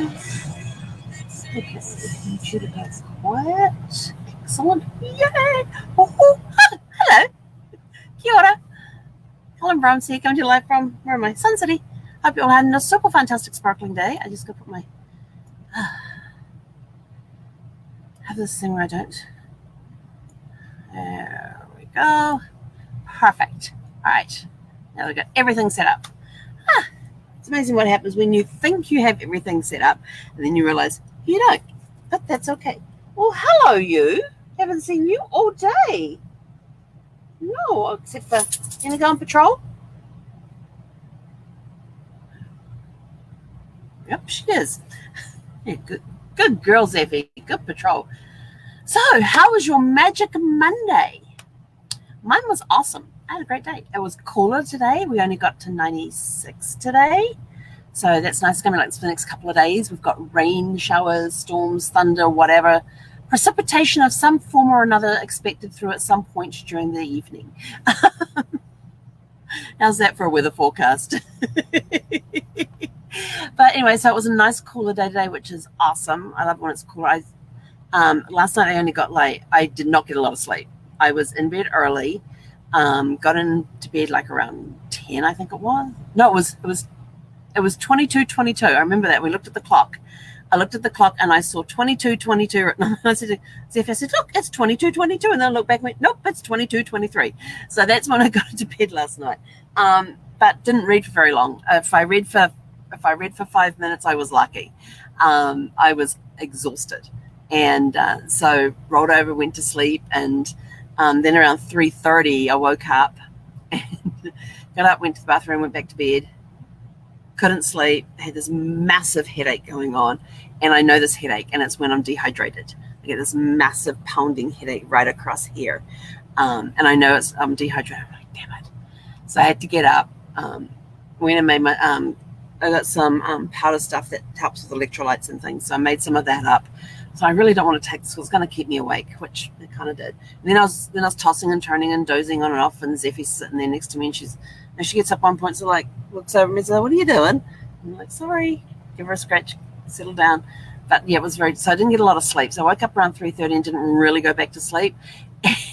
Okay, YouTube goes quiet. Excellent. Yay! Oh, hello. Kia ora. Helen Brahms here, coming to you live from, where am I? Sun City. Hope you all had a super fantastic sparkling day. I just got to put my, have this thing where I don't. There we go. Perfect. All right. Now we've got everything set up. It's amazing what happens when you think you have everything set up and then you realize you don't. But that's okay. Well, hello, you. Haven't seen you all day. No, except for gonna go on patrol. Yep, she is. Yeah, good girl, Zeffie. Good patrol. So, how was your Magic Monday? Mine was awesome. I had a great day. It was cooler today. We only got to 96 today. So that's nice. It's going to be like for the next couple of days. We've got rain, showers, storms, thunder, whatever. Precipitation of some form or another expected through at some point during the evening. How's that for a weather forecast? But anyway, so it was a nice cooler day today, which is awesome. I love when it's cooler. Last night I did not get a lot of sleep. I was in bed early, got into bed like around 10, I think it was. No, it was 22:22. I remember that. We looked at the clock. I looked at the clock and I saw 22:22 written on. I said to Zeph, I said, look, it's 22:22. And then I looked back and went, nope, it's 22:23. So that's when I got into bed last night. But didn't read for very long. If I read for 5 minutes, I was lucky. I was exhausted. And so rolled over, went to sleep, and then around 3:30 I woke up and got up, went to the bathroom, went back to bed. Couldn't sleep, had this massive headache going on, and I know this headache, and it's when I'm dehydrated. I get this massive pounding headache right across here, and I know I'm dehydrated. I'm like, damn it! So I had to get up. Went and made my. I got some powder stuff that helps with electrolytes and things, so I made some of that up. So I really don't want to take this because it's going to keep me awake, which it kind of did. And then I was tossing and turning and dozing on and off, and Zeffie's sitting there next to me, and she gets up one point, so like looks over at me and says, "What are you doing?" I'm like, "Sorry." Give her a scratch, settle down. But yeah, it was so I didn't get a lot of sleep. So I woke up around 3:30 and didn't really go back to sleep,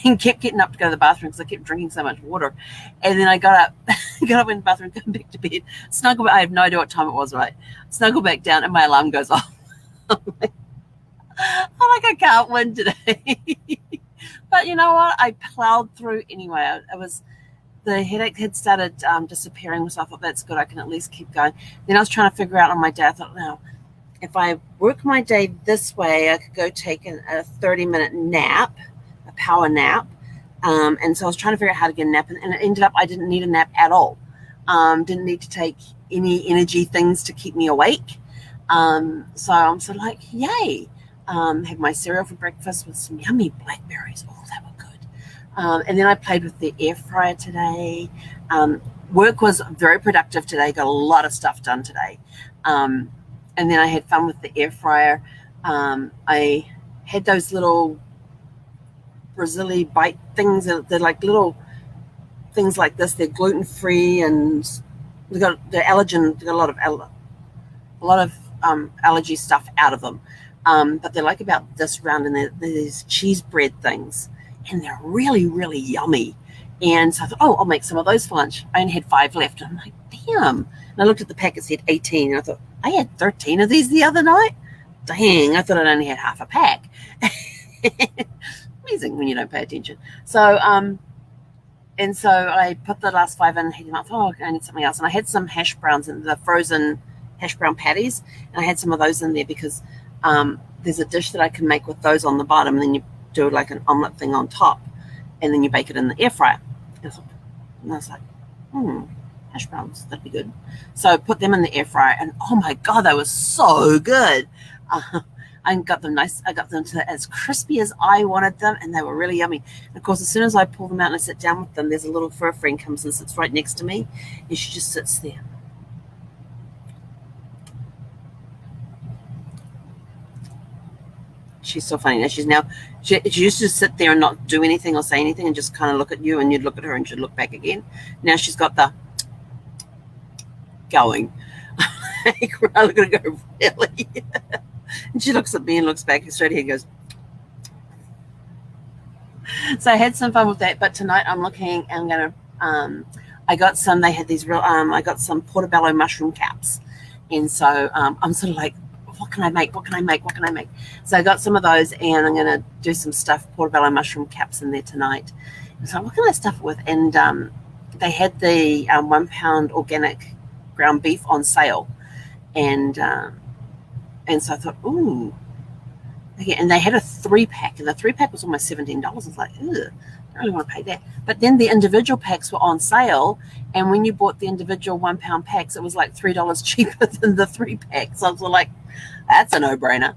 and kept getting up to go to the bathroom because I kept drinking so much water. And then I got up, went to the bathroom, come back to bed, snuggle. I have no idea what time it was. Right, snuggle back down, and my alarm goes off. I'm like, I can't win today. But you know what? I plowed through anyway. The headache had started disappearing, so I thought that's good. I can at least keep going. Then I was trying to figure out on my day. I thought, now, if I work my day this way, I could go take a 30-minute nap, a power nap. And so I was trying to figure out how to get a nap, and it ended up I didn't need a nap at all. Didn't need to take any energy things to keep me awake. So I'm sort of like, yay. Had my cereal for breakfast with some yummy blackberries. Oh, that were good. And then I played with the air fryer today. Work was very productive today. Got a lot of stuff done today. And then I had fun with the air fryer. I had those little Brazili bite things. They're like little things like this. They're gluten-free, and they're allergen. They got a lot of allergy stuff out of them. But they're like about this round, and they're these cheese bread things, and they're really, really yummy. And so I thought, I'll make some of those for lunch. I only had 5 left. And I'm like, damn. And I looked at the packet, it said 18. And I thought, I had 13 of these the other night. Dang, I thought I'd only had half a pack. Amazing when you don't pay attention. So, and so I put the last 5 in and heated them up. Oh, I need something else. And I had some hash browns in the frozen hash brown patties. And I had some of those in there because there's a dish that I can make with those on the bottom, and then you do like an omelet thing on top, and then you bake it in the air fryer. And I was like, hash browns, that'd be good. So I put them in the air fryer, and oh my God, they were so good. I got them nice. I got them to as crispy as I wanted them, and they were really yummy. And of course, as soon as I pull them out and I sit down with them, there's a little fur friend comes and sits right next to me, and she just sits there. She's so funny. Now she used to sit there and not do anything or say anything and just kind of look at you, and you'd look at her and she'd look back again. Now she's got the going. back. I look at her and go, really? And she looks at me and looks back straight ahead and goes. So I had some fun with that. But tonight I'm looking, and I'm going to, I got some, they had these real, I got some portobello mushroom caps. And so I'm sort of like, what can I make? What can I make? What can I make? So I got some of those, and I'm going to do some stuffed portobello mushroom caps in there tonight. And so what can I stuff it with? And they had the 1 pound organic ground beef on sale. And so I thought, ooh. Okay, and they had a 3-pack, and the 3-pack was almost $17. I was like, ugh, I don't really want to pay that. But then the individual packs were on sale, and when you bought the individual 1 pound packs, it was like $3 cheaper than the 3-pack. So I was like, that's a no-brainer.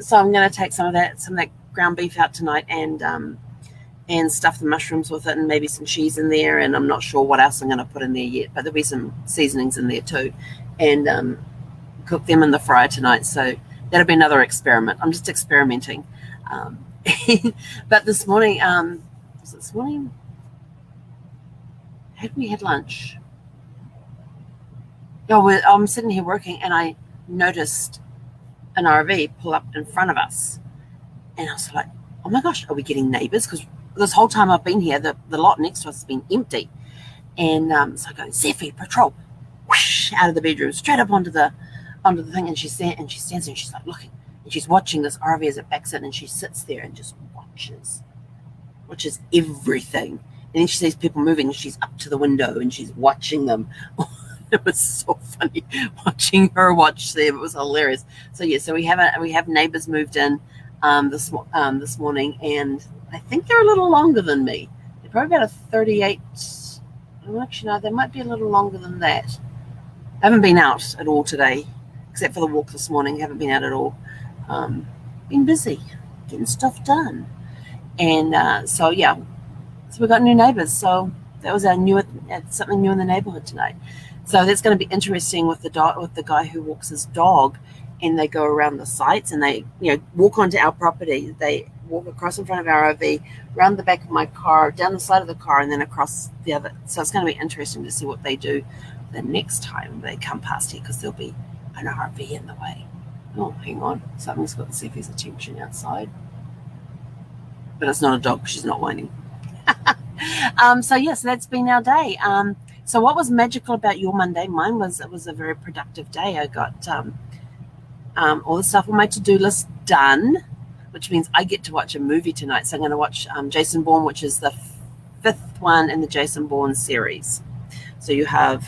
So I'm going to take some of that ground beef out tonight, and stuff the mushrooms with it, and maybe some cheese in there, and I'm not sure what else I'm going to put in there yet, but there'll be some seasonings in there too, and cook them in the fryer tonight. So that'll be another experiment. I'm just experimenting. But this morning, was it this morning? Had we had lunch? No, I'm sitting here working, and I noticed an RV pull up in front of us. And I was like, oh my gosh, are we getting neighbors? Because this whole time I've been here, the lot next to us has been empty. And so I go, Zephy, patrol, whoosh, out of the bedroom, straight up onto the thing, and she stands there, and she's like looking, and she's watching this RV as it backs in, and she sits there and just watches everything. And then she sees people moving, and she's up to the window, and she's watching them. It was so funny watching her watch them. It was hilarious. So yeah, so we have neighbors moved in this morning, and I think they're a little longer than me. They're probably about a 38. Actually, no, they might be a little longer than that. I haven't been out at all today, except for the walk this morning. I haven't been out at all. Been busy getting stuff done. And so yeah, so we got new neighbors. So that was something new in the neighborhood tonight. So that's going to be interesting with the guy who walks his dog, and they go around the sites, and they walk onto our property. They walk across in front of our RV, around the back of my car, down the side of the car, and then across the other. So it's going to be interesting to see what they do the next time they come past here, because there'll be an RV in the way. Oh, hang on. Something's got Zephy's attention outside. But it's not a dog. She's not whining. So yes, that's been our day. So what was magical about your Monday? Mine was, it was a very productive day. I got all the stuff on my to-do list done, which means I get to watch a movie tonight. So I'm going to watch Jason Bourne, which is the 5th one in the Jason Bourne series. So you have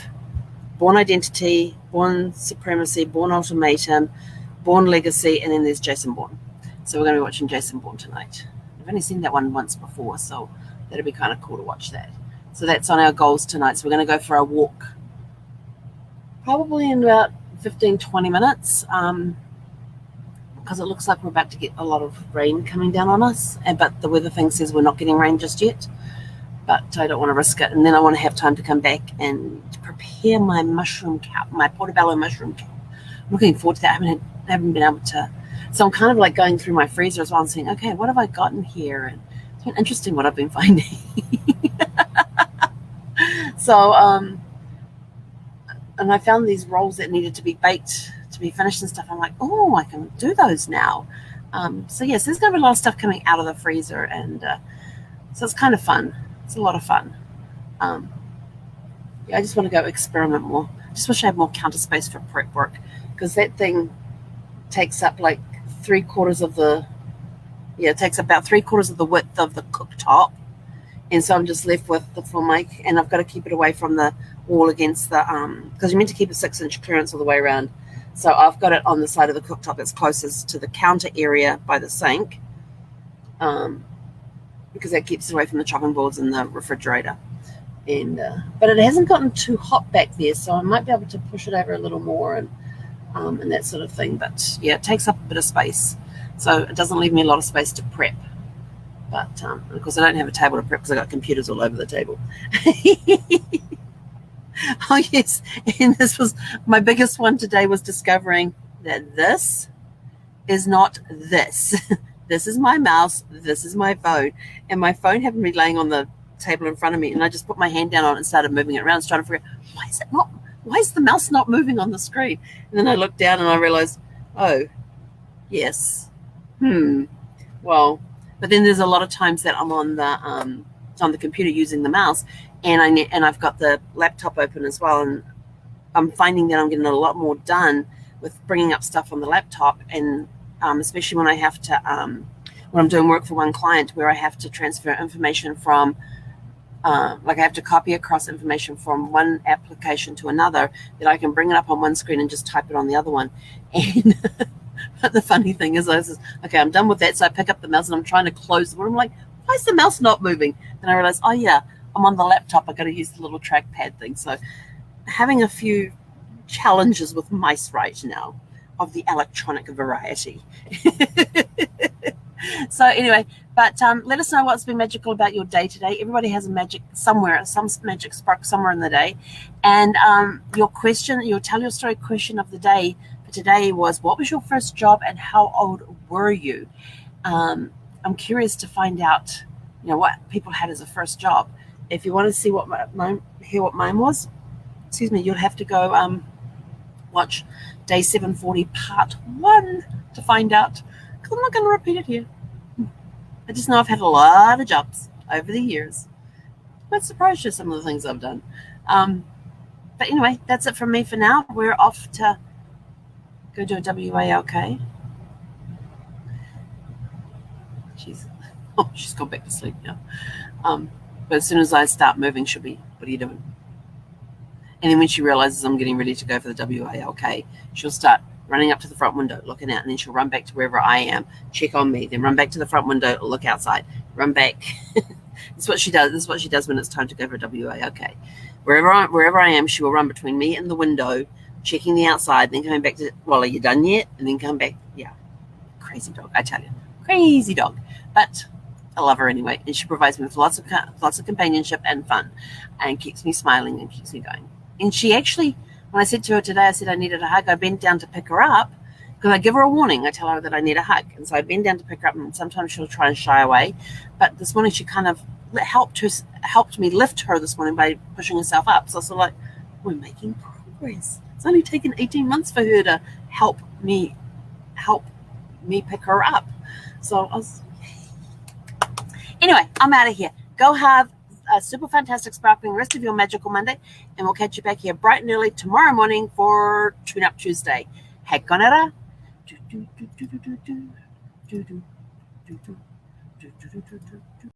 Bourne Identity, Bourne Supremacy, Bourne Ultimatum, Bourne Legacy, and then there's Jason Bourne. So we're going to be watching Jason Bourne tonight. I've only seen that one once before, so that'll be kind of cool to watch that. So that's on our goals tonight. So we're going to go for a walk probably in about 15-20 minutes, because it looks like we're about to get a lot of rain coming down on us, but the weather thing says we're not getting rain just yet, but I don't want to risk it. And then I want to have time to come back and prepare my mushroom cap, my portobello mushroom cap. I'm looking forward to that. I haven't been able to, so I'm kind of like going through my freezer as well and saying, okay, what have I gotten here? And it's been interesting what I've been finding. So and I found these rolls that needed to be baked to be finished and stuff. I'm like, oh, I can do those now. So yes, there's going to be a lot of stuff coming out of the freezer, and so it's kind of fun. It's a lot of fun. Yeah, I just want to go experiment more. Just wish I had more counter space for prep work, because that thing takes up like 3/4 of the, it takes about 3/4 of the width of the cooktop. And so I'm just left with the full mic, and I've got to keep it away from the wall against the, because you're meant to keep a 6-inch clearance all the way around. So I've got it on the side of the cooktop that's closest to the counter area by the sink, because that keeps it away from the chopping boards and the refrigerator. And but it hasn't gotten too hot back there, so I might be able to push it over a little more and that sort of thing. But yeah, it takes up a bit of space, so it doesn't leave me a lot of space to prep. But of course, I don't have a table to prep because I got computers all over the table. Oh yes, and this was my biggest one today, was discovering that this is not this. This is my mouse, this is my phone, and my phone happened to be laying on the table in front of me, and I just put my hand down on it and started moving it around, trying to figure out, why is it not why is the mouse not moving on the screen? And then I looked down and I realized, oh, yes. Well, but then there's a lot of times that I'm on the computer using the mouse, and I've got the laptop open as well, and I'm finding that I'm getting a lot more done with bringing up stuff on the laptop, and especially when I have to when I'm doing work for one client where I have to transfer information from like I have to copy across information from one application to another, that I can bring it up on one screen and just type it on the other one. And but the funny thing is, I says, okay, I'm done with that. So I pick up the mouse and I'm trying to close the one. I'm like, why is the mouse not moving? Then I realize, oh yeah, I'm on the laptop. I got to use the little trackpad thing. So having a few challenges with mice right now of the electronic variety. So anyway, but let us know what's been magical about your day today. Everybody has a magic somewhere, some magic spark somewhere in the day. And your tell your story question of the day for today was, what was your first job and how old were you? I'm curious to find out, what people had as a first job. If you want to see hear what mine was, you'll have to go watch day 740 part 1 to find out, because I'm not going to repeat it here. I just know I've had a lot of jobs over the years. I'm surprised at some of the things I've done. But anyway, that's it from me for now. We're off to go do a WALK. She's gone back to sleep now. But as soon as I start moving, she'll be, what are you doing? And then when she realizes I'm getting ready to go for the WALK, she'll start running up to the front window, looking out, and then she'll run back to wherever I am, check on me, then run back to the front window, look outside, run back. That's what she does. This is what she does when it's time to go for a WALK. Wherever I am, she will run between me and the window, checking the outside, then coming back to, well, are you done yet? And then come back. Yeah, crazy dog, I tell you, crazy dog. But I love her anyway, and she provides me with lots of companionship and fun, and keeps me smiling and keeps me going. And she actually, when I said to her today, I said I needed a hug, I bent down to pick her up, because I give her a warning. I tell her that I need a hug. And so I bend down to pick her up, and sometimes she'll try and shy away. But this morning she kind of helped me lift her this morning by pushing herself up. So I was like, we're making progress. It's only taken 18 months for her to help me pick her up. So anyway, I'm out of here. Go have a super fantastic sparkling rest of your magical Monday, and we'll catch you back here bright and early tomorrow morning for Tune Up Tuesday. Hekonara.